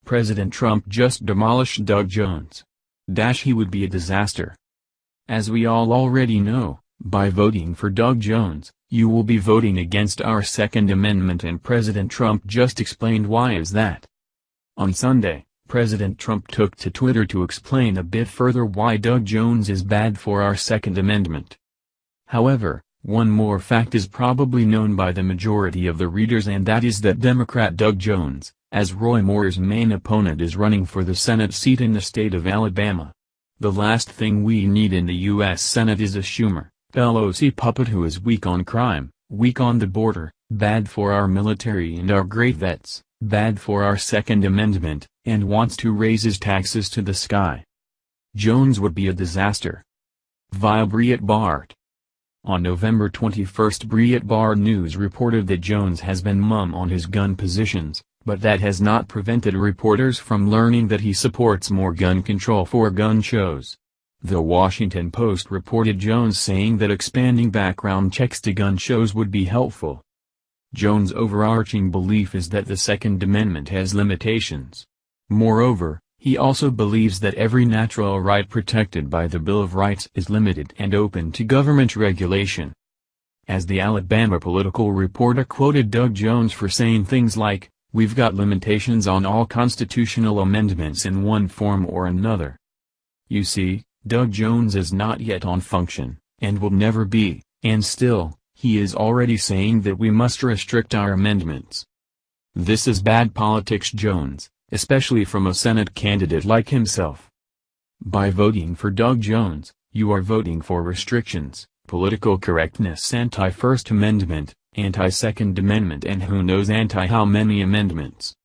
President Trump just demolished Doug Jones. He would be a disaster. As we all already know, by voting for Doug Jones, you will be voting against our Second Amendment, and President Trump just explained why is that. On Sunday, President Trump took to Twitter to explain a bit further why Doug Jones is bad for our Second Amendment. However, one more fact is probably known by the majority of the readers, and that is that Democrat Doug Jones, as Roy Moore's main opponent, is running for the Senate seat in the state of Alabama. The last thing we need in the U.S. Senate is a Schumer, Pelosi puppet who is weak on crime, weak on the border, bad for our military and our great vets, bad for our Second Amendment, and wants to raise his taxes to the sky. Jones would be a disaster. Via Breitbart. On November 21, Breitbart News reported that Jones has been mum on his gun positions, but that has not prevented reporters from learning that he supports more gun control for gun shows. The Washington Post reported Jones saying that expanding background checks to gun shows would be helpful. Jones' overarching belief is that the Second Amendment has limitations. Moreover, he also believes that every natural right protected by the Bill of Rights is limited and open to government regulation. As the Alabama Political Reporter quoted Doug Jones for saying things like, "We've got limitations on all constitutional amendments in one form or another." You see, Doug Jones is not yet on function, and will never be, and still, he is already saying that we must restrict our amendments. This is bad politics, Jones, especially from a Senate candidate like himself. By voting for Doug Jones, you are voting for restrictions, political correctness, anti-First Amendment, anti-Second Amendment, and who knows anti-how many amendments.